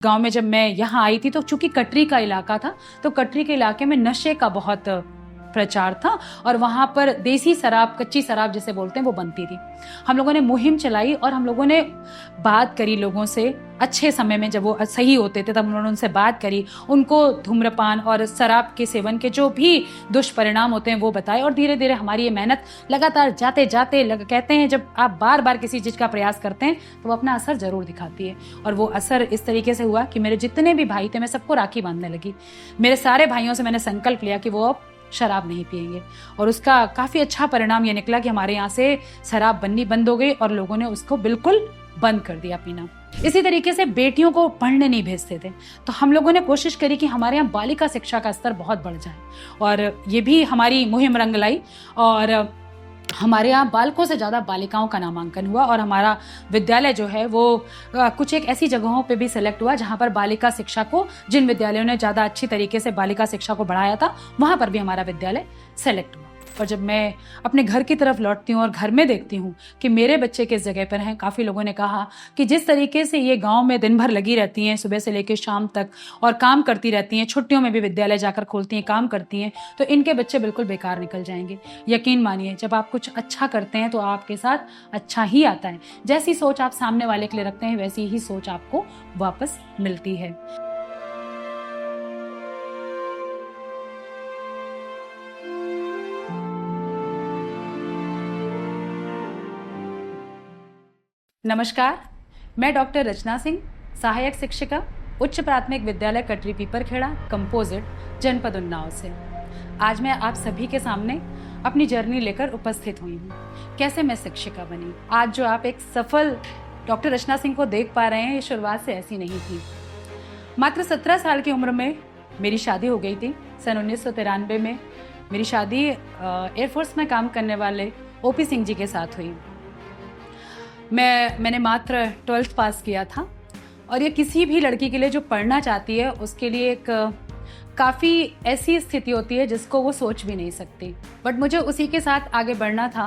गांव में जब मैं यहाँ आई थी तो चूंकि कटरी का इलाका था, तो कटरी के इलाके में नशे का बहुत प्रचार था और वहां पर देसी शराब, कच्ची शराब जिसे बोलते हैं, वो बनती थी। हम लोगों ने मुहिम चलाई और हम लोगों ने बात करी लोगों से। अच्छे समय में जब वो सही होते थे तब उन्होंने उनसे बात करी, उनको धूम्रपान और शराब के सेवन के जो भी दुष्परिणाम होते हैं वो बताए। और धीरे धीरे हमारी ये मेहनत लगातार जाते जाते कहते हैं जब आप बार बार किसी चीज का प्रयास करते हैं तो वो अपना असर जरूर दिखाती है। और वो असर इस तरीके से हुआ कि मेरे जितने भी भाई थे मैं सबको राखी बांधने लगी। मेरे सारे भाइयों से मैंने संकल्प लिया कि वो अब शराब नहीं पिएंगे और उसका काफी अच्छा परिणाम ये निकला कि हमारे यहाँ से शराब बननी बंद हो गई और लोगों ने उसको बिल्कुल बंद कर दिया पीना। इसी तरीके से बेटियों को पढ़ने नहीं भेजते थे, तो हम लोगों ने कोशिश करी कि हमारे यहाँ बालिका शिक्षा का स्तर बहुत बढ़ जाए और ये भी हमारी मुहिम रंग लाई। और हमारे यहाँ बालकों से ज़्यादा बालिकाओं का नामांकन हुआ और हमारा विद्यालय जो है वो कुछ एक ऐसी जगहों पे भी सिलेक्ट हुआ जहाँ पर बालिका शिक्षा को, जिन विद्यालयों ने ज़्यादा अच्छी तरीके से बालिका शिक्षा को बढ़ाया था, वहाँ पर भी हमारा विद्यालय सेलेक्ट हुआ। और जब मैं अपने घर की तरफ लौटती हूँ और घर में देखती हूँ कि मेरे बच्चे किस जगह पर हैं, काफ़ी लोगों ने कहा कि जिस तरीके से ये गांव में दिन भर लगी रहती हैं, सुबह से लेकर शाम तक, और काम करती रहती हैं, छुट्टियों में भी विद्यालय जाकर खोलती हैं, काम करती हैं, तो इनके बच्चे बिल्कुल बेकार निकल जाएंगे। यकीन मानिए, जब आप कुछ अच्छा करते हैं तो आपके साथ अच्छा ही आता है। जैसी सोच आप सामने वाले के लिए रखते हैं वैसी ही सोच आपको वापस मिलती है। नमस्कार, मैं डॉक्टर रचना सिंह, सहायक शिक्षिका, उच्च प्राथमिक विद्यालय कटरी पीपरखेड़ा, कंपोजिट, जनपद उन्नाव से। आज मैं आप सभी के सामने अपनी जर्नी लेकर उपस्थित हुई हूँ, कैसे मैं शिक्षिका बनी। आज जो आप एक सफल डॉक्टर रचना सिंह को देख पा रहे हैं, ये शुरुआत से ऐसी नहीं थी। मात्र 17 साल की उम्र में मेरी शादी हो गई थी। सन 1993 में मेरी शादी एयरफोर्स में काम करने वाले ओपी सिंह जी के साथ हुई। मैंने मात्र 12th पास किया था और ये किसी भी लड़की के लिए जो पढ़ना चाहती है उसके लिए एक काफ़ी ऐसी स्थिति होती है जिसको वो सोच भी नहीं सकती। बट मुझे उसी के साथ आगे बढ़ना था।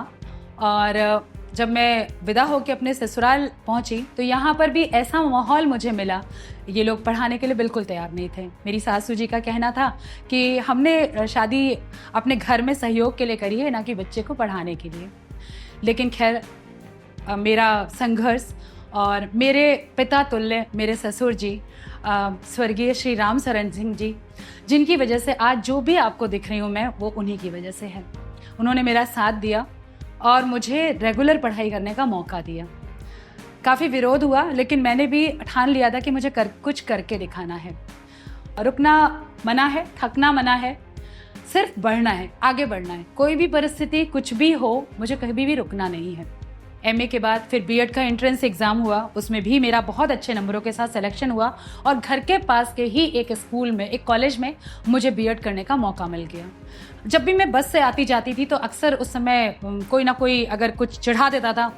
और जब मैं विदा होकर अपने ससुराल पहुंची तो यहाँ पर भी ऐसा माहौल मुझे मिला, ये लोग पढ़ाने के लिए बिल्कुल तैयार नहीं थे। मेरी सासू जी का कहना था कि हमने शादी अपने घर में सहयोग के लिए करी है, ना कि बच्चे को पढ़ाने के लिए। लेकिन खैर, मेरा संघर्ष और मेरे पिता तुल्य मेरे ससुर जी, स्वर्गीय श्री राम शरण सिंह जी, जिनकी वजह से आज जो भी आपको दिख रही हूँ मैं, वो उन्हीं की वजह से है। उन्होंने मेरा साथ दिया और मुझे रेगुलर पढ़ाई करने का मौका दिया। काफ़ी विरोध हुआ, लेकिन मैंने भी ठान लिया था कि मुझे कुछ करके दिखाना है। रुकना मना है, थकना मना है, सिर्फ बढ़ना है, आगे बढ़ना है। कोई भी परिस्थिति, कुछ भी हो, मुझे कभी भी रुकना नहीं है। एमए के बाद फिर बीएड का एंट्रेंस एग्ज़ाम हुआ, उसमें भी मेरा बहुत अच्छे नंबरों के साथ सिलेक्शन हुआ और घर के पास के ही एक स्कूल में, एक कॉलेज में मुझे बीएड करने का मौका मिल गया। जब भी मैं बस से आती जाती थी तो अक्सर उस समय कोई ना कोई अगर कुछ चिढ़ा देता था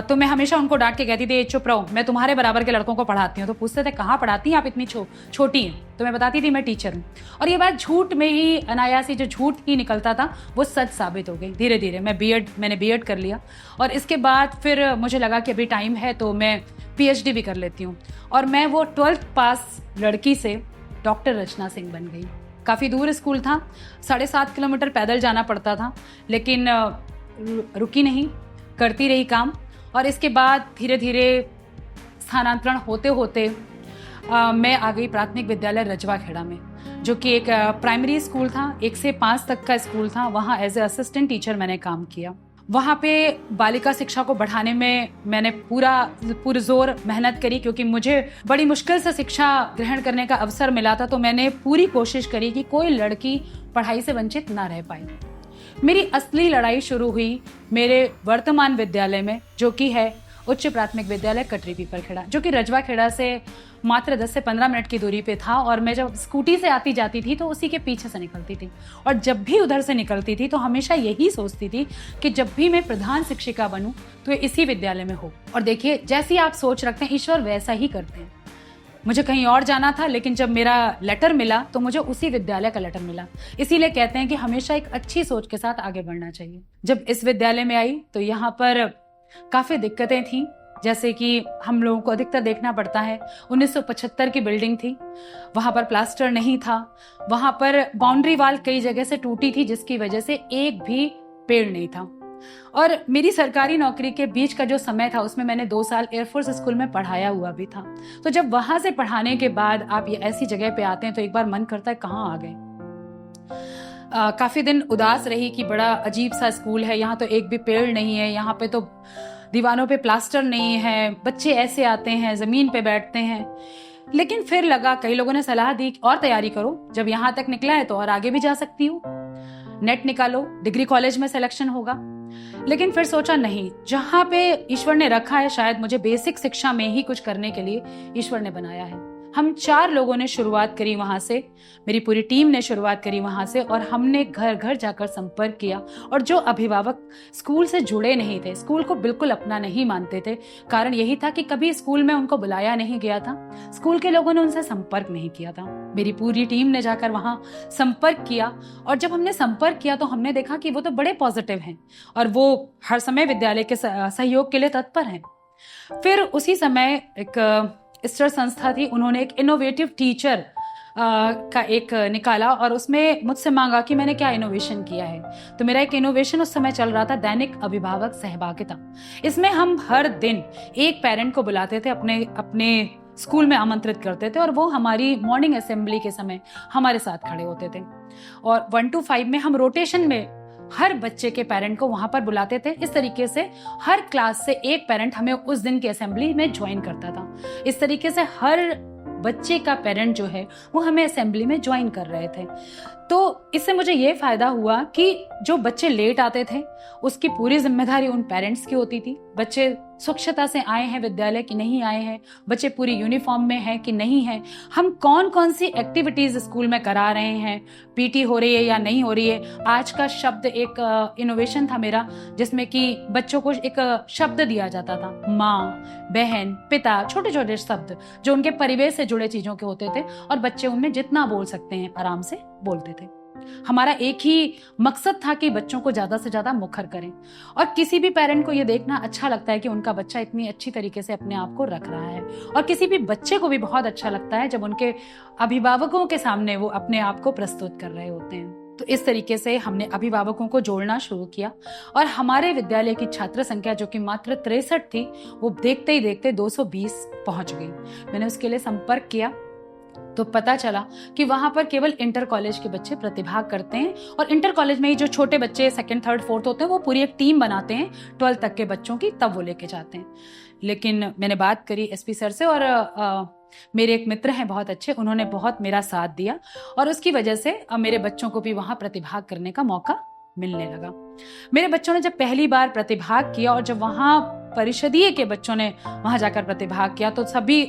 तो मैं हमेशा उनको डांट के कहती थी, चुप रहो, मैं तुम्हारे बराबर के लड़कों को पढ़ाती हूँ। तो पूछते थे, कहाँ पढ़ाती हैं आप, इतनी छोटी हैं? तो मैं बताती थी, मैं टीचर हूँ। और ये बात झूठ में ही, अनायासी जो झूठ ही निकलता था वो सच साबित हो गई। धीरे धीरे मैंने बीएड कर लिया और इसके बाद फिर मुझे लगा कि अभी टाइम है तो मैं पीएचडी भी कर लेती हूँ। और मैं वो 12th पास लड़की से डॉक्टर रचना सिंह बन गई। काफ़ी दूर स्कूल था, 7.5 किलोमीटर पैदल जाना पड़ता था, लेकिन रुकी नहीं, करती रही काम। और इसके बाद धीरे धीरे स्थानांतरण होते होते मैं आ गई प्राथमिक विद्यालय रजवा खेड़ा में, जो कि एक प्राइमरी स्कूल था, 1 से 5 तक का स्कूल था। वहाँ एज ए असिस्टेंट टीचर मैंने काम किया। वहाँ पे बालिका शिक्षा को बढ़ाने में मैंने पुरजोर मेहनत करी, क्योंकि मुझे बड़ी मुश्किल से शिक्षा ग्रहण करने का अवसर मिला था। तो मैंने पूरी कोशिश करी कि कोई लड़की पढ़ाई से वंचित ना रह पाए। मेरी असली लड़ाई शुरू हुई मेरे वर्तमान विद्यालय में, जो कि है उच्च प्राथमिक विद्यालय कटरी पीपरखेड़ा, जो कि रजवा खेड़ा से मात्र 10 से 15 मिनट की दूरी पे था। और मैं जब स्कूटी से आती जाती थी तो उसी के पीछे से निकलती थी। और जब भी उधर से निकलती थी तो हमेशा यही सोचती थी कि जब भी मैं प्रधान शिक्षिका बनूं तो इसी विद्यालय में हो। और देखिए, जैसी आप सोच रखते हैं ईश्वर वैसा ही करते हैं। मुझे कहीं और जाना था, लेकिन जब मेरा लेटर मिला तो मुझे उसी विद्यालय का लेटर मिला। इसीलिए कहते हैं कि हमेशा एक अच्छी सोच के साथ आगे बढ़ना चाहिए। जब इस विद्यालय में आई तो यहाँ पर काफ़ी दिक्कतें थीं जैसे कि हम लोगों को अधिकतर देखना पड़ता है 1975 की बिल्डिंग थी, वहाँ पर प्लास्टर नहीं था, वहाँ पर बाउंड्री वाल कई जगह से टूटी थी जिसकी वजह से एक भी पेड़ नहीं था। और मेरी सरकारी नौकरी के बीच का जो समय था उसमें मैंने 2 साल एयरफोर्स स्कूल में पढ़ाया हुआ भी था। तो जब वहाँ से पढ़ाने के बाद आप ये ऐसी जगह पे आते हैं तो एक बार मन करता है कहाँ आ गए। काफ़ी दिन उदास रही कि बड़ा अजीब सा स्कूल है, यहाँ तो एक भी पेड़ नहीं है, यहाँ पे तो दीवानों पे प्लास्टर नहीं है, बच्चे ऐसे आते हैं ज़मीन पे बैठते हैं। लेकिन फिर लगा, कई लोगों ने सलाह दी और तैयारी करो, जब यहाँ तक निकला है तो और आगे भी जा सकती हूँ, नेट निकालो, डिग्री कॉलेज में सिलेक्शन होगा। लेकिन फिर सोचा नहीं, जहाँ पे ईश्वर ने रखा है शायद मुझे बेसिक शिक्षा में ही कुछ करने के लिए ईश्वर ने बनाया है। हम 4 लोगों ने शुरुआत करी वहां से, मेरी पूरी टीम ने शुरुआत करी वहां से, और हमने घर घर जाकर संपर्क किया। और जो अभिभावक स्कूल से जुड़े नहीं थे, स्कूल को बिल्कुल अपना नहीं मानते थे, कारण यही था कि कभी स्कूल में उनको बुलाया नहीं गया था, स्कूल के लोगों ने उनसे संपर्क नहीं किया था। मेरी पूरी टीम ने जाकर वहां संपर्क किया, और जब हमने संपर्क किया तो हमने देखा कि वो तो बड़े पॉजिटिव हैं और वो हर समय विद्यालय के सहयोग के लिए तत्पर हैं। फिर उसी समय एक स्टर संस्था थी, उन्होंने एक इनोवेटिव टीचर का एक निकाला और उसमें मुझसे मांगा कि मैंने क्या इनोवेशन किया है। तो मेरा एक इनोवेशन उस समय चल रहा था दैनिक अभिभावक सहभागिता। इसमें हम हर दिन एक पेरेंट को बुलाते थे, अपने स्कूल में आमंत्रित करते थे और वो हमारी मॉर्निंग असेंबली के समय हमारे साथ खड़े होते थे। और 1 to 5 में हम रोटेशन में हर बच्चे के पेरेंट को वहां पर बुलाते थे। इस तरीके से हर क्लास से एक पेरेंट हमें उस दिन की असेंबली में ज्वाइन करता था। इस तरीके से हर बच्चे का पेरेंट जो है वो हमें असेंबली में ज्वाइन कर रहे थे। तो इससे मुझे ये फायदा हुआ कि जो बच्चे लेट आते थे उसकी पूरी जिम्मेदारी उन पेरेंट्स की होती थी। बच्चे स्वच्छता से आए हैं विद्यालय कि नहीं आए हैं, बच्चे पूरी यूनिफॉर्म में हैं कि नहीं हैं, हम कौन कौन सी एक्टिविटीज स्कूल में करा रहे हैं, पीटी हो रही है या नहीं हो रही है। आज का शब्द एक इनोवेशन था मेरा, जिसमें कि बच्चों को एक शब्द दिया जाता था, माँ, बहन, पिता, छोटे छोटे शब्द जो उनके परिवेश से जुड़े चीजों के होते थे, और बच्चे उनमें जितना बोल सकते हैं आराम से बोलते थे। हमारा एक ही मकसद था कि बच्चों को ज्यादा से ज्यादा मुखर करें। और किसी भी पेरेंट को यह देखना अच्छा लगता है कि उनका बच्चा इतनी अच्छी तरीके से अपने आप को रख रहा है, और किसी भी बच्चे को भी बहुत अच्छा लगता है जब उनके अभिभावकों के सामने वो अपने आप को प्रस्तुत कर रहे होते हैं। तो इस तरीके से हमने अभिभावकों को जोड़ना शुरू किया, और हमारे विद्यालय की छात्र संख्या जो कि मात्र 63 थी, वो देखते ही देखते 220 पहुंच गई। मैंने उसके लिए संपर्क किया तो पता चला कि वहां पर केवल इंटर कॉलेज के बच्चे प्रतिभाग करते हैं, और इंटर कॉलेज में ही जो छोटे बच्चे 2nd, 3rd, 4th होते हैं वो पूरी एक टीम बनाते हैं 12th तक के बच्चों की, तब वो लेके जाते हैं। लेकिन मैंने बात करी एसपी सर से, और मेरे एक मित्र हैं बहुत अच्छे, उन्होंने बहुत मेरा साथ दिया, और उसकी वजह से मेरे बच्चों को भी वहां प्रतिभाग करने का मौका मिलने लगा। मेरे बच्चों ने जब पहली बार प्रतिभाग किया और जब वहां परिषदीय के बच्चों ने वहां जाकर प्रतिभाग किया तो सभी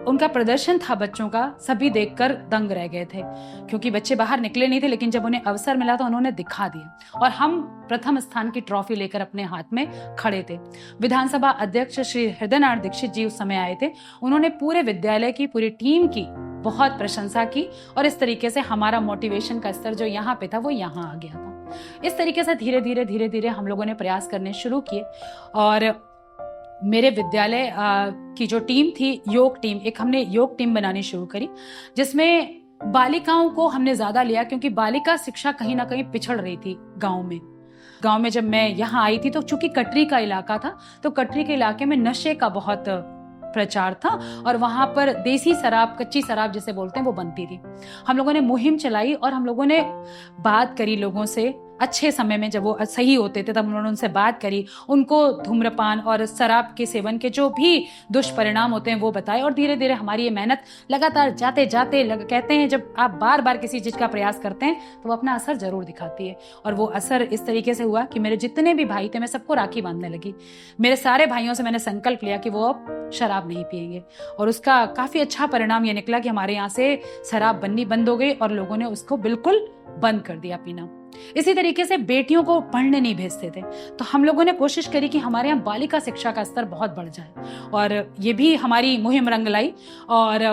उनका प्रदर्शन था बच्चों का, सभी देखकर दंग रह गए थे, क्योंकि बच्चे बाहर निकले नहीं थे, लेकिन जब उन्हें अवसर मिला तो उन्होंने दिखा दिया, और हम प्रथम स्थान की ट्रॉफी लेकर अपने हाथ में खड़े थे। विधानसभा अध्यक्ष श्री हृदयनारायण दीक्षित जी उस समय आए थे, उन्होंने पूरे विद्यालय की पूरी टीम की बहुत प्रशंसा की, और इस तरीके से हमारा मोटिवेशन का स्तर जो यहाँ पे था वो यहाँ आ गया था। इस तरीके से धीरे धीरे हम लोगों ने प्रयास करने शुरू किए, और मेरे विद्यालय की जो टीम थी, योग टीम, एक हमने योग टीम बनानी शुरू करी, जिसमें बालिकाओं को हमने ज्यादा लिया, क्योंकि बालिका शिक्षा कहीं ना कहीं पिछड़ रही थी गांव में जब मैं यहाँ आई थी तो चूंकि कटरी का इलाका था, तो कटरी के इलाके में नशे का बहुत प्रचार था, और वहां पर देसी शराब, कच्ची शराब जिसे बोलते हैं, वो बनती थी। हम लोगों ने मुहिम चलाई और हम लोगों ने बात करी लोगों से, अच्छे समय में जब वो सही होते थे तब उन्होंने उनसे बात करी, उनको धूम्रपान और शराब के सेवन के जो भी दुष्परिणाम होते हैं वो बताए, और धीरे धीरे हमारी ये मेहनत लगातार जाते कहते हैं जब आप बार बार किसी चीज का प्रयास करते हैं तो वो अपना असर जरूर दिखाती है। और वो असर इस तरीके से हुआ कि मेरे जितने भी भाई थे मैं सबको राखी बांधने लगी। मेरे सारे भाइयों से मैंने संकल्प लिया कि वो अब शराब नहीं पिएंगे, और उसका काफी अच्छा परिणाम ये निकला कि हमारे यहाँ से शराब बननी बंद हो गई और लोगों ने उसको बिल्कुल बंद कर दिया पीना। इसी तरीके से बेटियों को पढ़ने नहीं भेजते थे, तो हम लोगों ने कोशिश करी कि हमारे यहाँ बालिका शिक्षा का स्तर बहुत बढ़ जाए, और ये भी हमारी मुहिम रंग लाई। और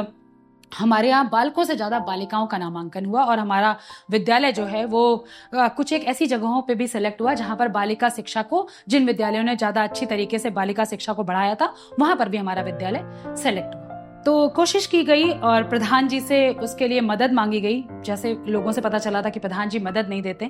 हमारे यहाँ बालकों से ज़्यादा बालिकाओं का नामांकन हुआ और हमारा विद्यालय जो है वो कुछ एक ऐसी जगहों पे भी सिलेक्ट हुआ जहाँ पर बालिका शिक्षा को, जिन विद्यालयों ने ज़्यादा अच्छी तरीके से बालिका शिक्षा को बढ़ाया था, वहाँ पर भी हमारा विद्यालय सेलेक्ट हुआ। तो कोशिश की गई और प्रधान जी से उसके लिए मदद मांगी गई। जैसे लोगों से पता चला था कि प्रधान जी मदद नहीं देते,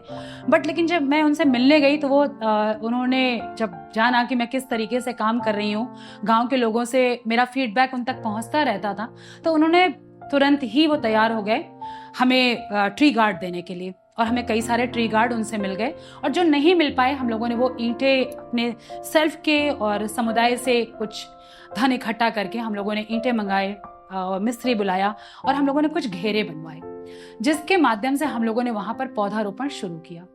बट लेकिन जब मैं उनसे मिलने गई तो वो उन्होंने जब जाना कि मैं किस तरीके से काम कर रही हूँ, गाँव के लोगों से मेरा फीडबैक उन तक पहुँचता रहता था, तो उन्होंने तुरंत ही वो तैयार हो गए हमें ट्री गार्ड देने के लिए, और हमें कई सारे ट्री गार्ड उनसे मिल गए। और जो नहीं मिल पाए, हम लोगों ने वो ईंटें अपने सेल्फ के और समुदाय से कुछ धन इकट्ठा करके हम लोगों ने ईंटें मंगाए और मिस्त्री बुलाया और हम लोगों ने कुछ घेरे बनवाए, जिसके माध्यम से हम लोगों ने वहां पर पौधारोपण शुरू किया।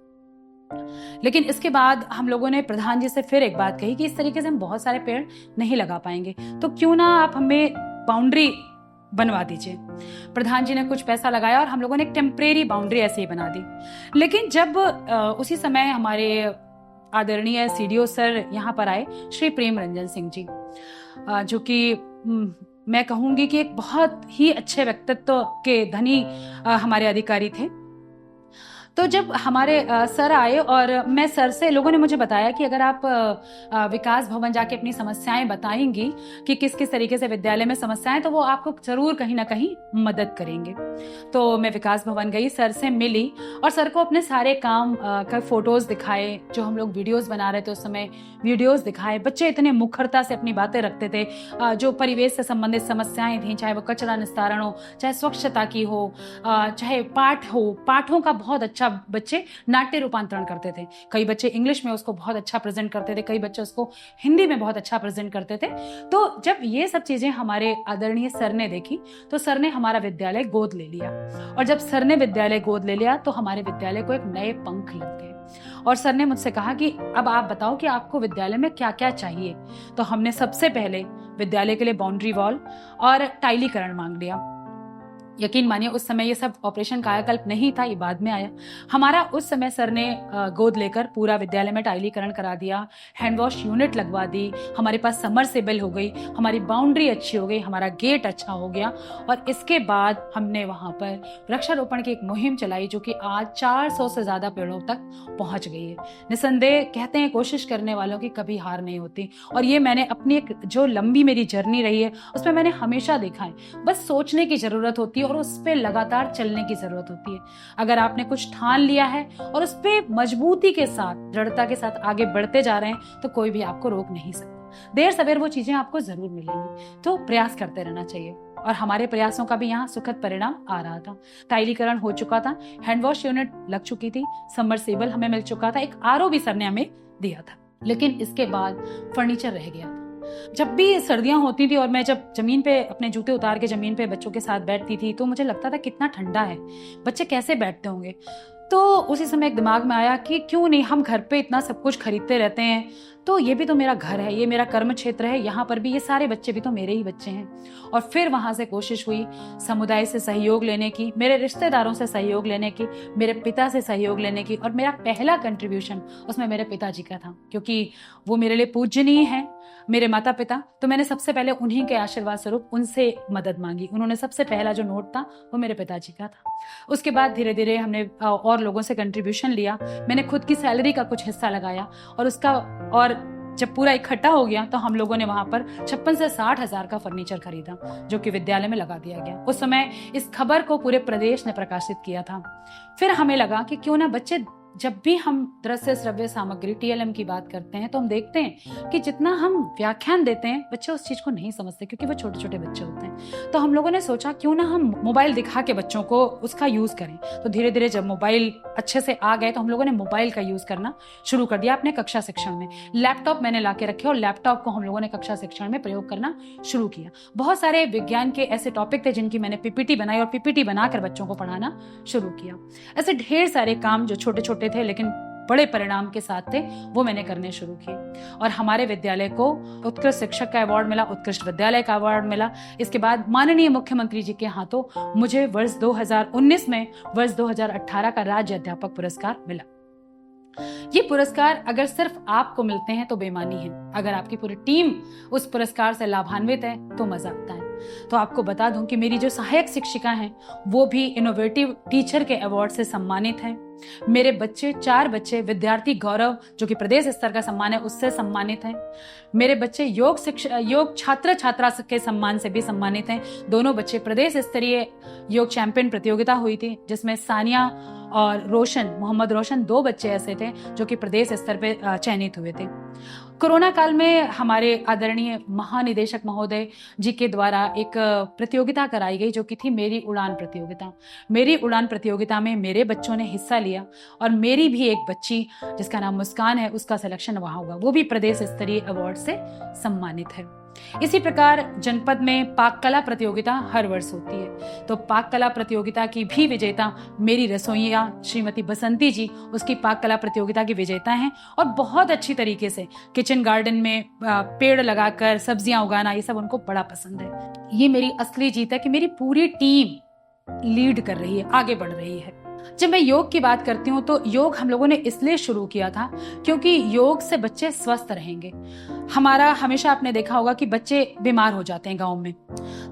लेकिन इसके बाद हम लोगों ने प्रधान जी से फिर एक बात कही कि इस तरीके से हम बहुत सारे पेड़ नहीं लगा पाएंगे, तो क्यों ना आप हमें बाउंड्री बनवा दीजिए। प्रधान जी ने कुछ पैसा लगाया और हम लोगों ने एक टेम्परेरी बाउंड्री ऐसे ही बना दी। लेकिन जब उसी समय हमारे आदरणीय सीडीओ सर यहाँ पर आए, श्री प्रेम रंजन सिंह जी, जो कि मैं कहूंगी कि एक बहुत ही अच्छे व्यक्तित्व के धनी हमारे अधिकारी थे। तो जब हमारे सर आए और मैं सर से, लोगों ने मुझे बताया कि अगर आप विकास भवन जाके अपनी समस्याएं बताएंगी कि किस किस तरीके से विद्यालय में समस्याएं, तो वो आपको जरूर कहीं ना कहीं मदद करेंगे। तो मैं विकास भवन गई, सर से मिली और सर को अपने सारे काम का फोटोज दिखाए, जो हम लोग वीडियोस बना रहे थे उस समय वीडियोस दिखाए। बच्चे इतने मुखरता से अपनी बातें रखते थे, जो परिवेश से संबंधित समस्याएं थी, चाहे वो कचरा निस्तारण हो, चाहे स्वच्छता की हो, चाहे पाठ हो, पाठों का बहुत अच्छा बच्चे नाट्य रूपांतरण करते थे। कई बच्चे इंग्लिश में उसको बहुत अच्छा प्रेजेंट करते थे, कई बच्चे उसको हिंदी में बहुत अच्छा प्रेजेंट करते थे। तो जब ये सब चीजें हमारे आदरणीय सर ने देखी तो सर ने हमारा विद्यालय गोद ले लिया, और जब सर ने विद्यालय गोद ले लिया तो हमारे विद्यालय को एक नए पंख लग गए। और सर ने मुझसे कहा कि अब आप बताओ कि आपको विद्यालय में क्या क्या चाहिए। तो हमने सबसे पहले विद्यालय के लिए बाउंड्री वॉल और टाइलीकरण मांग लिया। यकीन मानिए उस समय ये सब ऑपरेशन कायाकल्प नहीं था, ये बाद में आया। हमारा उस समय सर ने गोद लेकर पूरा विद्यालय में टाइलीकरण करा दिया, हैंड वॉश यूनिट लगवा दी, हमारे पास समरसेबल हो गई, हमारी बाउंड्री अच्छी हो गई, हमारा गेट अच्छा हो गया। और इसके बाद हमने वहां पर वृक्षारोपण की एक मुहिम चलाई, जो कि आज 400 से ज्यादा पेड़ों तक पहुंच गई है। निसंदेह कहते हैं कोशिश करने वालों की कभी हार नहीं होती, और ये मैंने अपनी एक जो लंबी मेरी जर्नी रही है उसमें मैंने हमेशा देखा है। बस सोचने की जरूरत होती है और उस पे लगातार चलने की जरूरत होती है। अगर आपने कुछ ठान लिया है और उस पे मजबूती के साथ, दृढ़ता के साथ आगे बढ़ते जा रहे हैं, तो कोई भी आपको रोक नहीं सकता। देर सवेर वो चीजें आपको जरूर मिलेंगी, तो प्रयास करते रहना चाहिए। और हमारे प्रयासों का भी यहाँ सुखद परिणाम आ रहा था। टाइलीकरण हो चुका था, हैंड वॉश यूनिट लग चुकी थी, सबमर्सिबल हमें मिल चुका था, एक आरओ भी सर ने हमें दिया था। लेकिन इसके बाद फर्नीचर रह गया था। जब भी सर्दियां होती थी और मैं जब जमीन पे अपने जूते उतार के जमीन पे बच्चों के साथ बैठती थी, तो मुझे लगता था कितना ठंडा है, बच्चे कैसे बैठते होंगे। तो उसी समय एक दिमाग में आया कि क्यों नहीं, हम घर पे इतना सब कुछ खरीदते रहते हैं, तो ये भी तो मेरा घर है, ये मेरा कर्म क्षेत्र है, यहाँ पर भी ये सारे बच्चे भी तो मेरे ही बच्चे हैं। और फिर वहां से कोशिश हुई समुदाय से सहयोग लेने की, मेरे रिश्तेदारों से सहयोग लेने की, मेरे पिता से सहयोग लेने की। और मेरा पहला कंट्रीब्यूशन उसमें मेरे पिताजी का था, क्योंकि वो मेरे लिए पूजनीय है, मेरे माता पिता। तो मैंने सबसे पहले उन्हीं के आशीर्वाद स्वरूप उनसे मदद मांगी। उन्होंने सबसे पहला जो नोट था वो मेरे पिताजी का था। उसके बाद धीरे धीरे हमने और लोगों से कंट्रीब्यूशन लिया, मैंने खुद की सैलरी का कुछ हिस्सा लगाया, और उसका, और जब पूरा इकट्ठा हो गया तो हम लोगों ने वहां पर 56 से 60 हजार का फर्नीचर खरीदा, जो कि विद्यालय में लगा दिया गया। उस समय इस खबर को पूरे प्रदेश ने प्रकाशित किया था। फिर हमें लगा कि क्यों ना बच्चे, जब भी हम दृश्य श्रव्य सामग्री टीएलएम की बात करते हैं, तो हम देखते हैं कि जितना हम व्याख्यान देते हैं बच्चे उस चीज को नहीं समझते, क्योंकि वो छोटे छोटे बच्चे होते हैं। तो हम लोगों ने सोचा क्यों ना हम मोबाइल दिखा के बच्चों को उसका यूज करें। तो धीरे धीरे जब मोबाइल अच्छे से आ गए तो हम लोगों ने मोबाइल का यूज करना शुरू कर दिया अपने कक्षा शिक्षण में। लैपटॉप मैंने लाके रखे और लैपटॉप को हम लोगों ने कक्षा शिक्षण में प्रयोग करना शुरू किया। बहुत सारे विज्ञान के ऐसे टॉपिक थे जिनकी मैंने पीपीटी बनाई और पीपीटी बनाकर बच्चों को पढ़ाना शुरू किया। ऐसे ढेर सारे काम जो छोटे छोटे थे लेकिन बड़े परिणाम के साथ थे, वो मैंने करने शुरू किए। और हमारे विद्यालय को उत्कृष्ट शिक्षक का अवार्ड मिला, उत्कृष्ट विद्यालय का अवार्ड मिला। इसके बाद माननीय मुख्यमंत्री जी के हाथों मुझे वर्ष 2019 में वर्ष 2018 का राज्य अध्यापक पुरस्कार मिला। ये पुरस्कार अगर सिर्फ आपको मिलते हैं तो बेमानी है, अगर आपकी पूरी टीम उस पुरस्कार से लाभान्वित है तो मजा आता है। तो आपको बता दूं कि मेरी जो सहायक शिक्षिका हैं वो भी इनोवेटिव टीचर के अवार्ड से सम्मानित हैं। मेरे बच्चे 4 बच्चे विद्यार्थी गौरव जो कि प्रदेश स्तर का सम्मान है उससे सम्मानित हैं। मेरे बच्चे योग छात्र छात्रा के सम्मान से भी सम्मानित हैं। दोनों बच्चे प्रदेश स्तरीय योग चैंपियन प्रतियोगिता हुई थी जिसमें सानिया और मोहम्मद रोशन 2 बच्चे ऐसे थे जो कि प्रदेश स्तर पे चयनित हुए थे। कोरोना काल में हमारे आदरणीय महानिदेशक महोदय जी के द्वारा एक प्रतियोगिता कराई गई जो कि थी मेरी उड़ान प्रतियोगिता। मेरी उड़ान प्रतियोगिता में मेरे बच्चों ने हिस्सा लिया और मेरी भी एक बच्ची जिसका नाम मुस्कान है उसका सिलेक्शन वहां हुआ, वो भी प्रदेश स्तरीय अवार्ड से सम्मानित है। इसी प्रकार जनपद में पाक कला प्रतियोगिता हर वर्ष होती है, तो पाक कला प्रतियोगिता की भी विजेता मेरी रसोइया श्रीमती बसंती जी उसकी पाक कला प्रतियोगिता की विजेता हैं और बहुत अच्छी तरीके से किचन गार्डन में पेड़ लगाकर सब्जियां उगाना ये सब उनको बड़ा पसंद है। ये मेरी असली जीत है कि मेरी पूरी टीम लीड कर रही है, आगे बढ़ रही है। जब मैं योग की बात करती हूँ तो योग हम लोगों ने इसलिए शुरू किया था क्योंकि योग से बच्चे स्वस्थ रहेंगे। हमारा हमेशा आपने देखा होगा कि बच्चे बीमार हो जाते हैं गांव में,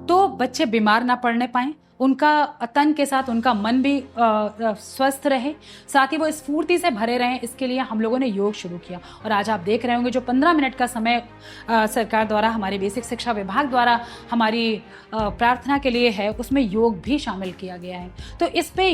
तो बच्चे बीमार ना पड़ने पाए, उनका तन के साथ उनका मन भी स्वस्थ रहे, साथ ही वो स्फूर्ति से भरे रहें, इसके लिए हम लोगों ने योग शुरू किया। और आज आप देख रहे होंगे जो 15 मिनट का समय सरकार द्वारा हमारे बेसिक शिक्षा विभाग द्वारा हमारी प्रार्थना के लिए है उसमें योग भी शामिल किया गया है। तो इस पे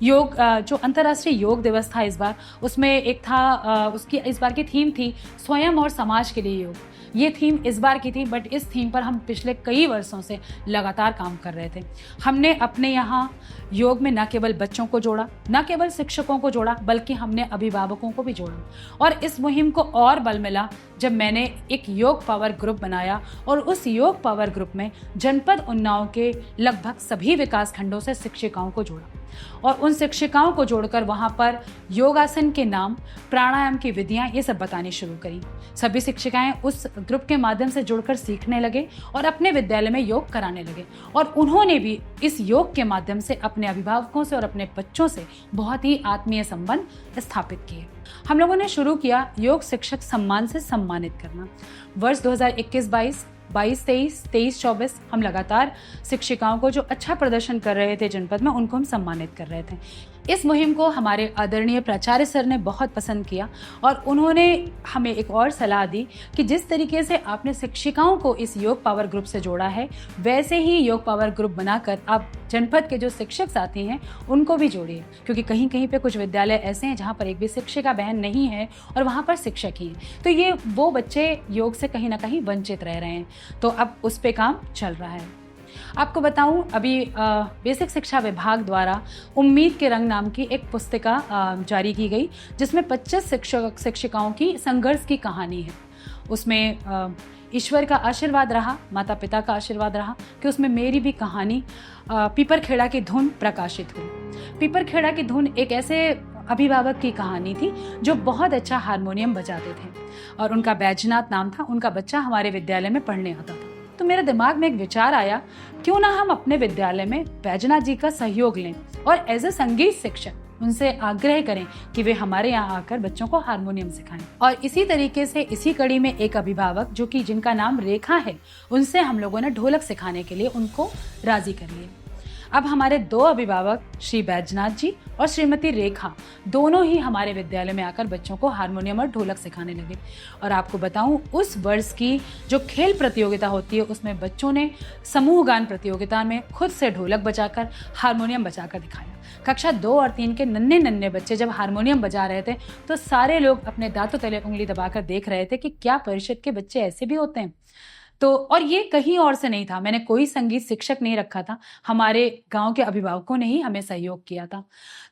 योग जो अंतर्राष्ट्रीय योग दिवस था इस बार, उसमें एक था उसकी इस बार की थीम थी स्वयं और समाज के लिए योग। ये थीम इस बार की थी, बट इस थीम पर हम पिछले कई वर्षों से लगातार काम कर रहे थे। हमने अपने यहाँ योग में न केवल बच्चों को जोड़ा, न केवल शिक्षकों को जोड़ा, बल्कि हमने अभिभावकों को भी जोड़ा। और इस मुहिम को और बल मिला जब मैंने एक योग पावर ग्रुप बनाया और उस योग पावर ग्रुप में जनपद उन्नाव के लगभग सभी विकास खंडों से शिक्षिकाओं को जोड़ा और उन शिक्षिकाओं को जोड़कर वहां पर योगासन के नाम, प्राणायाम की विधियां ये सब बतानी शुरू करी। सभी शिक्षिकाएं उस ग्रुप के माध्यम से जुड़कर सीखने लगे और अपने विद्यालय में योग कराने लगे और उन्होंने भी इस योग के माध्यम से अपने अभिभावकों से और अपने बच्चों से बहुत ही आत्मीय संबंध स्थापित किए। हम लोगों ने शुरू किया योग शिक्षक सम्मान से सम्मानित करना। वर्ष 2021-22, 22-23, 23-24 हम लगातार शिक्षिकाओं को जो अच्छा प्रदर्शन कर रहे थे जनपद में उनको हम सम्मानित कर रहे थे। इस मुहिम को हमारे आदरणीय प्राचार्य सर ने बहुत पसंद किया और उन्होंने हमें एक और सलाह दी कि जिस तरीके से आपने शिक्षिकाओं को इस योग पावर ग्रुप से जोड़ा है वैसे ही योग पावर ग्रुप बनाकर आप जनपद के जो शिक्षक साथी हैं उनको भी जोड़िए, क्योंकि कहीं कहीं पे कुछ विद्यालय ऐसे हैं जहाँ पर एक भी शिक्षिका बहन नहीं है और वहाँ पर शिक्षक ही हैं, तो ये वो बच्चे योग से कहीं ना कहीं वंचित रह रहे हैं। तो अब उस पर काम चल रहा है। आपको बताऊं अभी बेसिक शिक्षा विभाग द्वारा उम्मीद के रंग नाम की एक पुस्तिका जारी की गई जिसमें 25 शिक्षिकाओं की संघर्ष की कहानी है। उसमें ईश्वर का आशीर्वाद रहा, माता पिता का आशीर्वाद रहा कि उसमें मेरी भी कहानी पीपरखेड़ा की धुन प्रकाशित हुई। पीपरखेड़ा की धुन एक ऐसे अभिभावक की कहानी थी जो बहुत अच्छा हारमोनियम बजाते थे और उनका बैजनाथ नाम था। उनका बच्चा हमारे विद्यालय में पढ़ने आता था, तो मेरे दिमाग में एक विचार आया, क्यों ना हम अपने विद्यालय में बैजनाथ जी का सहयोग लें और एज ए संगीत शिक्षक उनसे आग्रह करें कि वे हमारे यहाँ आकर बच्चों को हारमोनियम सिखाएं। और इसी तरीके से इसी कड़ी में एक अभिभावक जो कि जिनका नाम रेखा है, उनसे हम लोगों ने ढोलक सिखाने के लिए उनको राजी कर लिया। अब हमारे 2 अभिभावक श्री बैजनाथ जी और श्रीमती रेखा दोनों ही हमारे विद्यालय में आकर बच्चों को हारमोनियम और ढोलक सिखाने लगे। और आपको बताऊं उस वर्ष की जो खेल प्रतियोगिता होती है उसमें बच्चों ने समूह गान प्रतियोगिता में खुद से ढोलक बजाकर हारमोनियम बजाकर दिखाया। कक्षा 2 और 3 के नन्हे बच्चे जब हारमोनियम बजा रहे थे तो सारे लोग अपने दांतों तले उंगली दबाकर देख रहे थे कि क्या परिषद के बच्चे ऐसे भी होते हैं। तो और ये कहीं और से नहीं था, मैंने कोई संगीत शिक्षक नहीं रखा था, हमारे गांव के अभिभावकों ने ही हमें सहयोग किया था।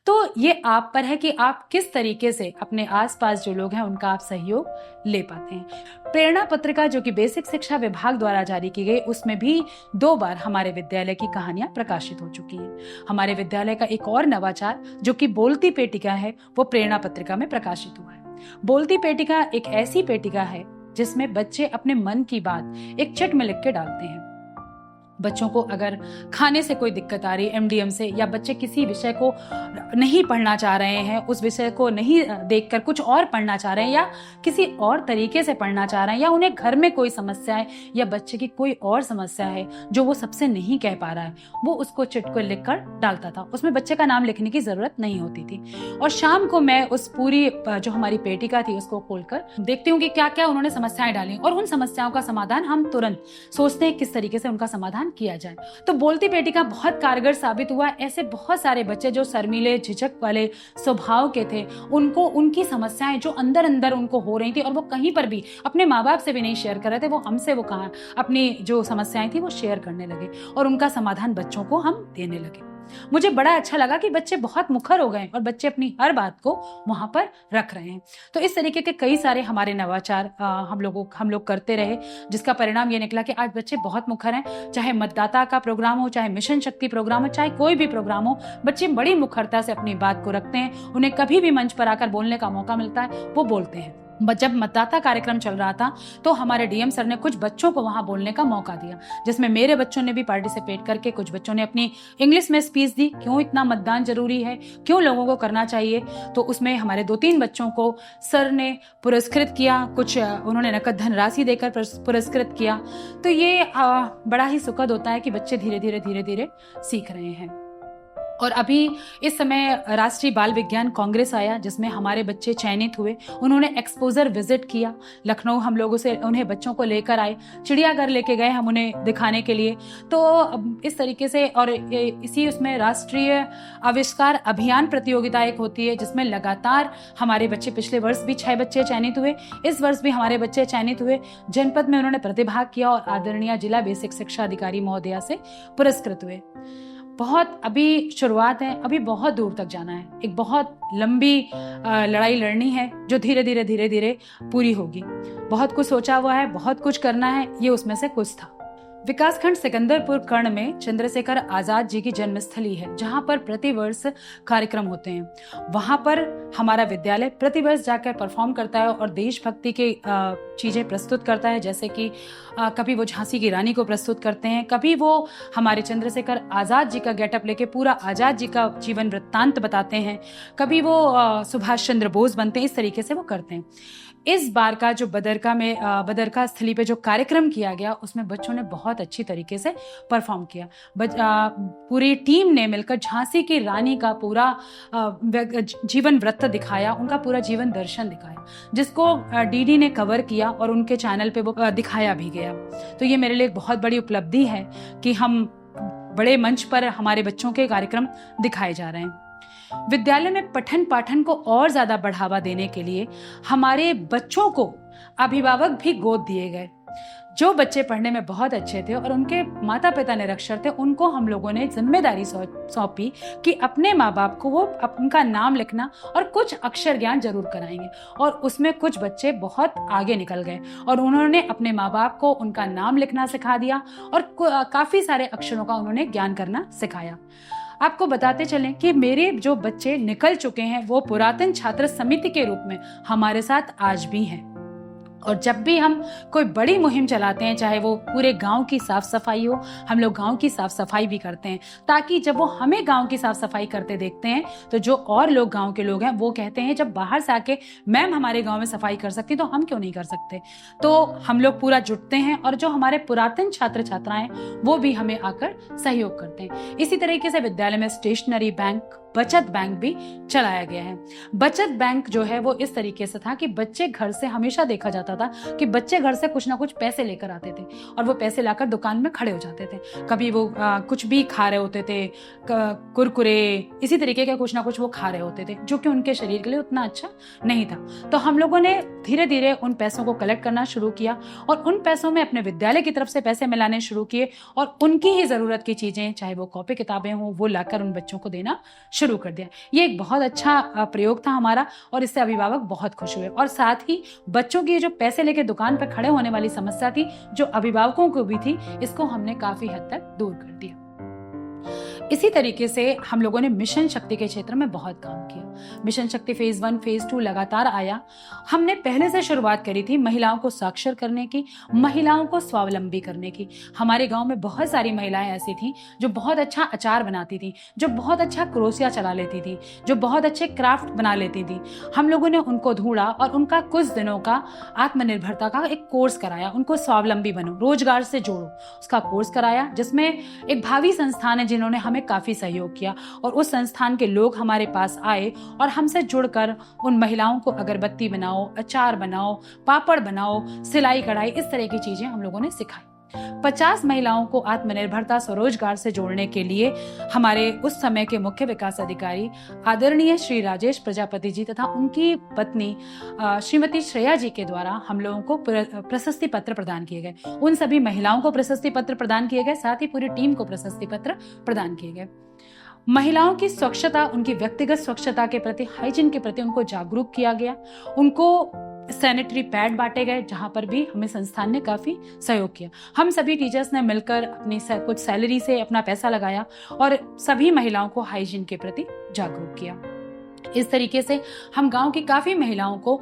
तो ये आप पर है कि आप किस तरीके से अपने आसपास जो लोग हैं उनका आप सहयोग ले पाते हैं। प्रेरणा पत्रिका जो कि बेसिक शिक्षा विभाग द्वारा जारी की गई, उसमें भी 2 बार हमारे विद्यालय की कहानियां प्रकाशित हो चुकी हैं। हमारे विद्यालय का एक और नवाचार जो कि बोलती पेटिका है, वो प्रेरणा पत्रिका में प्रकाशित हुआ है। बोलती पेटिका एक ऐसी पेटिका है जिसमें बच्चे अपने मन की बात एक चिट में लिख के डालते हैं। बच्चों को अगर खाने से कोई दिक्कत आ रही है एमडीएम से, या बच्चे किसी विषय को नहीं पढ़ना चाह रहे हैं, उस विषय को नहीं देखकर कुछ और पढ़ना चाह रहे हैं, या किसी और तरीके से पढ़ना चाह रहे हैं, या उन्हें घर में कोई समस्या है या बच्चे की कोई और समस्या है जो वो सबसे नहीं कह पा रहा है, वो उसको चुटकुले लिखकर डालता था। उसमें बच्चे का नाम लिखने की जरूरत नहीं होती थी। और शाम को मैं उस पूरी जो हमारी पेटिका थी उसको खोलकर देखती हूँ कि क्या क्या उन्होंने समस्याएं डाली, और उन समस्याओं का समाधान हम तुरंत सोचते हैं किस तरीके से उनका समाधान किया जाए। तो बोलती पेटिका बहुत कारगर साबित हुआ। ऐसे बहुत सारे बच्चे जो शर्मीले, झिझक वाले स्वभाव के थे, उनको उनकी समस्याएं जो अंदर अंदर उनको हो रही थी और वो कहीं पर भी अपने माँ बाप से भी नहीं शेयर कर रहे थे, वो हमसे वो कहा अपनी जो समस्याएं थी वो शेयर करने लगे और उनका समाधान बच्चों को हम देने लगे। मुझे बड़ा अच्छा लगा कि बच्चे बहुत मुखर हो गए और बच्चे अपनी हर बात को वहां पर रख रहे हैं। तो इस तरीके के कई सारे हमारे नवाचार हम लोग करते रहे, जिसका परिणाम ये निकला कि आज बच्चे बहुत मुखर हैं। चाहे मतदाता का प्रोग्राम हो, चाहे मिशन शक्ति प्रोग्राम हो, चाहे कोई भी प्रोग्राम हो, बच्चे बड़ी मुखरता से अपनी बात को रखते हैं। उन्हें कभी भी मंच पर आकर बोलने का मौका मिलता है वो बोलते हैं। जब मतदाता कार्यक्रम चल रहा था तो हमारे डीएम सर ने कुछ बच्चों को वहां बोलने का मौका दिया, जिसमें मेरे बच्चों ने भी पार्टिसिपेट करके कुछ बच्चों ने अपनी इंग्लिश में स्पीच दी, क्यों इतना मतदान जरूरी है, क्यों लोगों को करना चाहिए। तो उसमें हमारे 2-3 बच्चों को सर ने पुरस्कृत किया, कुछ उन्होंने नकद धन राशि देकर पुरस्कृत किया। तो ये बड़ा ही सुखद होता है कि बच्चे धीरे धीरे सीख रहे हैं। और अभी इस समय राष्ट्रीय बाल विज्ञान कांग्रेस आया, जिसमें हमारे बच्चे चयनित हुए। उन्होंने एक्सपोजर विजिट किया लखनऊ, हम लोगों से उन्हें बच्चों को लेकर आए, चिड़ियाघर लेके गए हम उन्हें दिखाने के लिए। तो इस तरीके से, और इसी उसमें राष्ट्रीय आविष्कार अभियान प्रतियोगिता एक होती है, जिसमें लगातार हमारे बच्चे, पिछले वर्ष भी 6 बच्चे चयनित हुए, इस वर्ष भी हमारे बच्चे चयनित हुए। जनपद में उन्होंने प्रतिभाग किया और आदरणीय जिला बेसिक शिक्षा अधिकारी महोदया से पुरस्कृत हुए। बहुत अभी शुरुआत है, अभी बहुत दूर तक जाना है। एक बहुत लंबी लड़ाई लड़नी है जो धीरे धीरे पूरी होगी। बहुत कुछ सोचा हुआ है, बहुत कुछ करना है, ये उसमें से कुछ था। विकासखंड सिकंदरपुर कर्ण में चंद्रशेखर आजाद जी की जन्मस्थली है, जहां पर प्रतिवर्ष कार्यक्रम होते हैं। वहां पर हमारा विद्यालय प्रतिवर्ष जाकर परफॉर्म करता है और देशभक्ति की चीजें प्रस्तुत करता है, जैसे कि कभी वो झांसी की रानी को प्रस्तुत करते हैं, कभी वो हमारे चंद्रशेखर आजाद जी का गेटअप लेके पूरा आजाद जी का जीवन वृत्तांत बताते हैं, कभी वो सुभाष चंद्र बोस बनते हैं। इस तरीके से वो करते हैं। इस बार का जो बदरका स्थली पे जो कार्यक्रम किया गया, उसमें बच्चों ने बहुत अच्छी तरीके से परफॉर्म किया। पूरी टीम ने मिलकर झांसी की रानी का पूरा जीवन वृत्त दिखाया, उनका पूरा जीवन दर्शन दिखाया, जिसको डीडी ने कवर किया और उनके चैनल पे वो दिखाया भी गया। तो ये मेरे लिए एक बहुत बड़ी उपलब्धि है कि हम बड़े मंच पर हमारे बच्चों के कार्यक्रम दिखाए जा रहे हैं। विद्यालय में पठन पाठन को और ज्यादा बढ़ावा देने के लिए हमारे बच्चों को अभिभावक भी गोद दिए गए। जो बच्चे पढ़ने में बहुत अच्छे थे और उनके माता पिता निरक्षर थे, उनको हम लोगों ने जिम्मेदारी सौंपी कि अपने माँ बाप को वो उनका नाम लिखना और कुछ अक्षर ज्ञान जरूर कराएंगे। और उसमें कुछ बच्चे बहुत आगे निकल गए और उन्होंने अपने माँ बाप को उनका नाम लिखना सिखा दिया और काफी सारे अक्षरों का उन्होंने ज्ञान करना सिखाया। आपको बताते चलें कि मेरे जो बच्चे निकल चुके हैं वो पुरातन छात्र समिति के रूप में हमारे साथ आज भी हैं। और जब भी हम कोई बड़ी मुहिम चलाते हैं, चाहे वो पूरे गांव की साफ सफाई हो, हम लोग गांव की साफ सफाई भी करते हैं, ताकि जब वो हमें गांव की साफ सफाई करते देखते हैं तो जो और लोग गांव के लोग हैं वो कहते हैं जब बाहर से आके मैम हमारे गांव में सफाई कर सकती तो हम क्यों नहीं कर सकते। तो हम लोग पूरा जुटते हैं और जो हमारे पुरातन छात्र छात्राएं वो भी हमें आकर सहयोग करते हैं। इसी तरीके से विद्यालय में स्टेशनरी बैंक, बचत बैंक भी चलाया गया है। बचत बैंक जो है वो इस तरीके से था कि बच्चे घर से, हमेशा देखा जाता था कि बच्चे घर से कुछ ना कुछ पैसे लेकर आते थे और वो पैसे लाकर दुकान में खड़े हो जाते थे। कभी वो कुछ भी खा रहे होते थे, कुरकुरे, इसी तरीके के कुछ ना कुछ वो खा रहे होते थे, जो कि उनके शरीर के लिए उतना अच्छा नहीं था। तो हम लोगों ने धीरे धीरे उन पैसों को कलेक्ट करना शुरू किया और उन पैसों में अपने विद्यालय की तरफ से पैसे मिलाने शुरू किए और उनकी ही जरूरत की चीजें, चाहे वो कॉपी किताबें हों, वो लाकर उन बच्चों को देना शुरू कर दिया। ये एक बहुत अच्छा प्रयोग था हमारा और इससे अभिभावक बहुत खुश हुए। और साथ ही बच्चों की जो पैसे लेके दुकान पर खड़े होने वाली समस्या थी, जो अभिभावकों को भी थी, इसको हमने काफी हद तक दूर कर दिया। इसी तरीके से हम लोगों ने मिशन शक्ति के क्षेत्र में बहुत काम किया। मिशन शक्ति फेज 1 फेज 2 लगातार आया। हमने पहले से शुरुआत करी थी महिलाओं को साक्षर करने की, महिलाओं को स्वावलंबी करने की। हमारे गांव में बहुत सारी महिलाएं ऐसी थीं जो बहुत अच्छा अचार बनाती थी, जो बहुत अच्छा क्रोशिया चला लेती थी, जो बहुत अच्छे क्राफ्ट बना लेती थी। हम लोगों ने उनको ढूंढा और उनका कुछ दिनों का आत्मनिर्भरता का एक कोर्स कराया। उनको स्वावलंबी बनो, रोजगार से जोड़ो, उसका कोर्स कराया, जिसमें एक भावी संस्थान है जिन्होंने हमें काफी सहयोग किया। और उस संस्थान के लोग हमारे पास आए और हमसे जुड़कर उन महिलाओं को अगरबत्ती बनाओ, अचार बनाओ, पापड़ बनाओ, सिलाई कढ़ाई, इस तरह की चीजें हम लोगों ने सिखाई। 50 महिलाओं को आत्मनिर्भरता स्वरोजगार से जोड़ने के लिए हमारे उस समय के मुख्य विकास अधिकारी आदरणीय श्री राजेश प्रजापति जी तथा उनकी पत्नी श्रीमती श्रेया जी के द्वारा हम लोगों को प्रशस्ति पत्र प्रदान किए गए। उन सभी महिलाओं को प्रशस्ति पत्र प्रदान किए गए, साथ ही पूरी टीम को प्रशस्ति पत्र प्रदान किए गए। महिलाओं की स्वच्छता, उनकी व्यक्तिगत स्वच्छता के प्रति, हाइजीन के प्रति उनको जागरूक किया गया। उनको सैनिटरी पैड बांटे गए, जहां पर भी हमें संस्थान ने काफी सहयोग किया। हम सभी टीचर्स ने मिलकर अपनी कुछ सैलरी से अपना पैसा लगाया और सभी महिलाओं को हाइजीन के प्रति जागरूक किया। इस तरीके से हम गांव की काफी महिलाओं को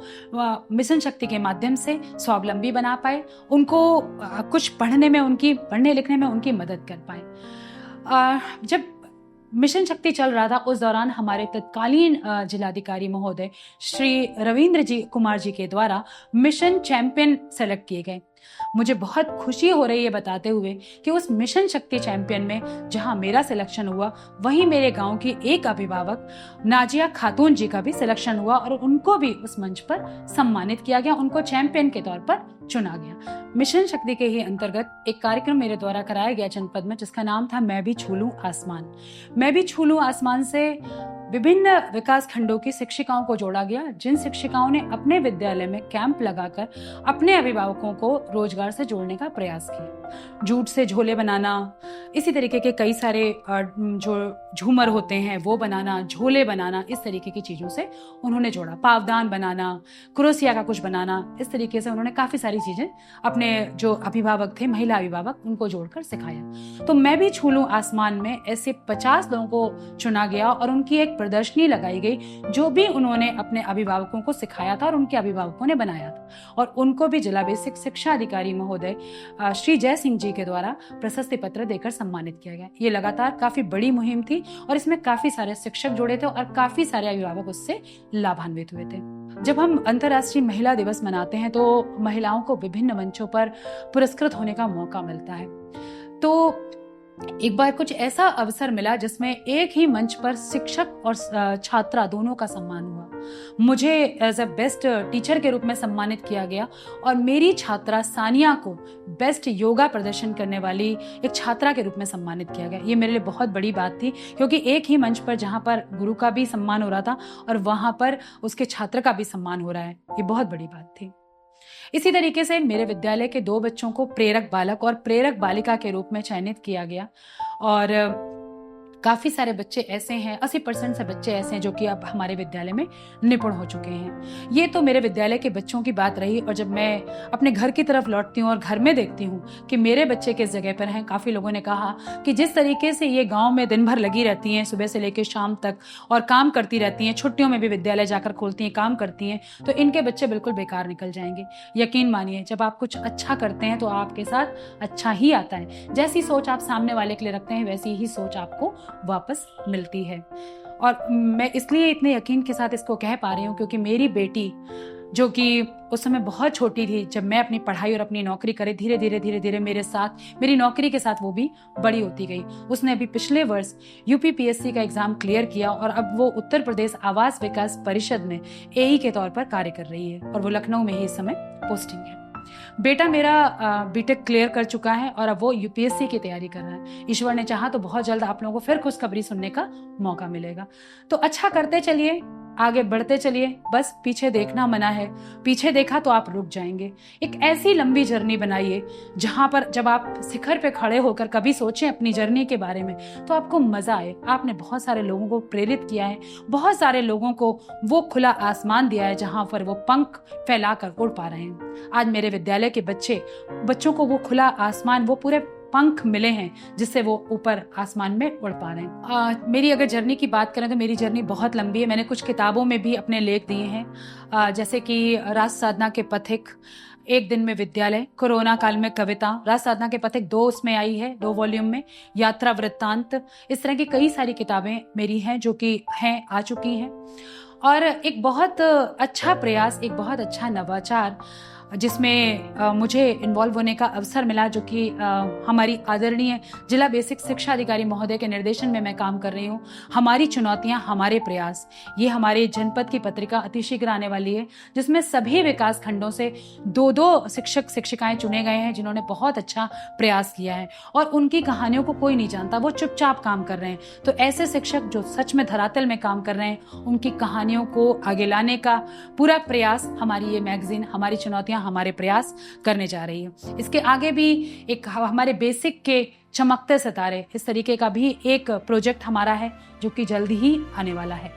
मिशन शक्ति के माध्यम से स्वावलंबी बना पाए, उनको कुछ पढ़ने लिखने में उनकी मदद कर पाए। जब मिशन शक्ति चल रहा था उस दौरान हमारे तत्कालीन जिलाधिकारी महोदय श्री रविंद्र कुमार जी के द्वारा मिशन चैंपियन सेलेक्ट किए गए। मुझे बहुत खुशी हो रही है बताते हुए कि उस मिशन शक्ति चैंपियन में जहां मेरा सिलेक्शन हुआ, वहीं मेरे गांव की एक अभिभावक नाजिया खातून जी का भी सिलेक्शन हुआ और उनको भी उस मंच पर सम्मानित किया गया, उनको चैंपियन के तौर पर चुना गया। मिशन शक्ति के ही अंतर्गत एक कार्यक्रम मेरे द्वारा कराया गया जनपद में, जिसका नाम था मैं भी छू लूं आसमान। मैं भी छू लूं आसमान से विभिन्न विकास खंडों की शिक्षिकाओं को जोड़ा गया, जिन शिक्षिकाओं ने अपने विद्यालय में कैंप लगाकर अपने अभिभावकों को रोजगार से जोड़ने का प्रयास किया। जूट से झोले बनाना, इसी तरीके के कई सारे जो झूमर होते हैं वो बनाना, झोले बनाना, इस तरीके की चीजों से उन्होंने जोड़ा। पावदान बनाना, क्रोशिया का कुछ बनाना, इस तरीके से उन्होंने काफी सारी चीजें अपने जो अभिभावक थे, महिला अभिभावक, उनको जोड़कर सिखाया। तो मैं भी छू लूं आसमान में ऐसे 50 लोगों को चुना गया और उनकी एक प्रदर्शनी लगाई गई, जो भी उन्होंने अपने अभिभावकों को सिखाया था और उनके अभिभावकों ने बनाया था। और उनको भी जिला बेसिक शिक्षा अधिकारी महोदय श्री जय सिंह जी के द्वारा प्रशस्ति पत्र देकर सम्मानित किया गया। ये लगातार काफी बड़ी मुहिम थी और इसमें काफी सारे शिक्षक जुड़े थे और काफी सारे अभिभावक उससे लाभान्वित हुए थे। जब हम अंतर्राष्ट्रीय महिला दिवस मनाते हैं तो महिलाओं को विभिन्न मंचों पर पुरस्कृत होने का मौका मिलता है। तो एक बार कुछ ऐसा अवसर मिला जिसमें एक ही मंच पर शिक्षक और छात्रा दोनों का सम्मान हुआ। मुझे एज अ बेस्ट टीचर के रूप में सम्मानित किया गया और मेरी छात्रा सानिया को बेस्ट योगा प्रदर्शन करने वाली एक छात्रा के रूप में सम्मानित किया गया। ये मेरे लिए बहुत बड़ी बात थी, क्योंकि एक ही मंच पर जहां पर गुरु का भी सम्मान हो रहा था और वहां पर उसके छात्र का भी सम्मान हो रहा है, ये बहुत बड़ी बात थी। इसी तरीके से मेरे विद्यालय के 2 बच्चों को प्रेरक बालक और प्रेरक बालिका के रूप में चयनित किया गया और काफी सारे बच्चे ऐसे हैं, 80% से बच्चे ऐसे हैं जो कि अब हमारे विद्यालय में निपुण हो चुके हैं। ये तो मेरे विद्यालय के बच्चों की बात रही। और जब मैं अपने घर की तरफ लौटती हूँ और घर में देखती हूँ कि मेरे बच्चे किस जगह पर हैं, काफी लोगों ने कहा कि जिस तरीके से ये गाँव में दिन भर लगी रहती हैं, सुबह से लेकर शाम तक, और काम करती रहती हैं, छुट्टियों में भी विद्यालय जाकर खोलती हैं, काम करती हैं, तो इनके बच्चे बिल्कुल बेकार निकल जाएंगे। यकीन मानिए, जब आप कुछ अच्छा करते हैं तो आपके साथ अच्छा ही आता है। जैसी सोच आप सामने वाले के लिए रखते हैं, वैसी ही सोच आपको वापस मिलती है। और मैं इसलिए इतने यकीन के साथ इसको कह पा रही हूँ क्योंकि मेरी बेटी, जो कि उस समय बहुत छोटी थी जब मैं अपनी पढ़ाई और अपनी नौकरी करे, धीरे धीरे मेरे साथ, मेरी नौकरी के साथ वो भी बड़ी होती गई। उसने अभी पिछले वर्ष यूपीपीएससी का एग्जाम क्लियर किया और अब वो उत्तर प्रदेश आवास विकास परिषद में एई के तौर पर कार्य कर रही है और वो लखनऊ में ही इस समय पोस्टिंग है। बेटा मेरा बीटेक क्लियर कर चुका है और अब वो यूपीएससी की तैयारी कर रहा है। ईश्वर ने चाहा तो बहुत जल्द आप लोगों को फिर खुशखबरी सुनने का मौका मिलेगा। तो अच्छा करते चलिए, आगे बढ़ते चलिए, बस पीछे देखना मना है। पीछे देखा तो आप रुक जाएंगे। एक ऐसी लंबी जर्नी बनाइए जहां पर जब आप शिखर पे खड़े होकर कभी सोचें अपनी जर्नी के बारे में तो आपको मजा आए। आपने बहुत सारे लोगों को प्रेरित किया है, बहुत सारे लोगों को वो खुला आसमान दिया है जहां पर वो पंख फैलाकर उड़ पा रहे हैं। आज मेरे विद्यालय के बच्चों को वो खुला आसमान, वो पूरे पंख मिले हैं जिससे वो ऊपर आसमान में उड़ पा रहे हैं। मेरी अगर जर्नी की बात करें तो मेरी जर्नी बहुत लंबी है। मैंने कुछ किताबों में भी अपने लेख दिए हैं, जैसे कि राज साधना के पथिक, एक दिन में विद्यालय, कोरोना काल में कविता, राज साधना के पथिक 2 उसमें आई है, 2 वॉल्यूम में, यात्रा वृत्तांत, इस तरह की कई सारी किताबें मेरी हैं जो कि आ चुकी हैं। और एक बहुत अच्छा प्रयास, एक बहुत अच्छा नवाचार जिसमें मुझे इन्वॉल्व होने का अवसर मिला, जो कि हमारी आदरणीय जिला बेसिक शिक्षा अधिकारी महोदय के निर्देशन में मैं काम कर रही हूँ। हमारी चुनौतियाँ हमारे प्रयास, ये हमारे जनपद की पत्रिका अतिशीघ्र आने वाली है, जिसमें सभी विकास खंडों से 2-2 शिक्षक शिक्षिकाएं चुने गए हैं जिन्होंने बहुत अच्छा प्रयास किया है और उनकी कहानियों को कोई नहीं जानता, वो चुपचाप काम कर रहे हैं। तो ऐसे शिक्षक जो सच में धरातल में काम कर रहे हैं, उनकी कहानियों को आगे लाने का पूरा प्रयास हमारी ये मैगजीन, हमारी चुनौतियाँ हमारे प्रयास करने जा रही है। इसके आगे भी एक हमारे बेसिक के चमकते सितारे, इस तरीके का भी एक प्रोजेक्ट हमारा है जो कि जल्दी ही आने वाला है।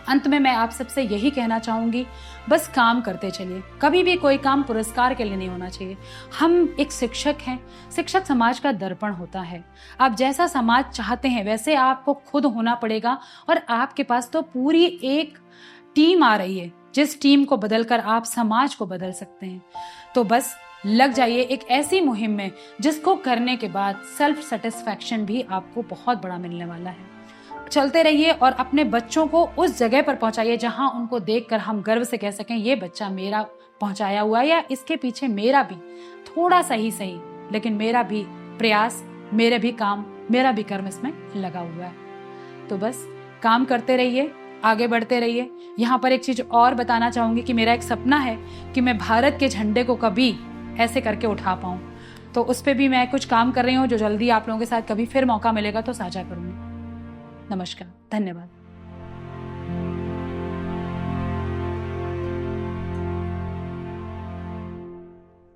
अंत में मैं आप सबसे यही कहना चाहूंगी, बस काम करते चलिए। कभी भी कोई काम पुरस्कार के लिए नहीं होना चाहिए। हम एक शिक्षक हैं, शिक्षक समाज का दर्पण होता है। आप जैसा समाज चाहते हैं वैसे आपको खुद होना पड़ेगा और आपके पास तो पूरी एक टीम आ रही है जिस टीम को बदलकर आप समाज को बदल सकते हैं। तो बस लग जाइए एक ऐसी मुहिम में जिसको करने के बाद सेल्फ सेटिस्फैक्शन भी आपको बहुत बड़ा मिलने वाला है। चलते रहिए और अपने बच्चों को उस जगह पर पहुंचाइए जहां उनको देखकर हम गर्व से कह सकें ये बच्चा मेरा पहुंचाया हुआ है, या इसके पीछे मेरा भी थोड़ा सा ही सही लेकिन मेरा भी प्रयास, मेरे भी काम, मेरा भी कर्म इसमें लगा हुआ है। तो बस काम करते रहिए, आगे बढ़ते रहिए। यहाँ पर एक चीज और बताना चाहूंगी कि मेरा एक सपना है कि मैं भारत के झंडे को कभी ऐसे करके उठा पाऊं, तो उस पर भी मैं कुछ काम कर रही हूँ जो जल्दी आप लोगों के साथ कभी फिर मौका मिलेगा तो साझा करूंगी। नमस्कार, धन्यवाद।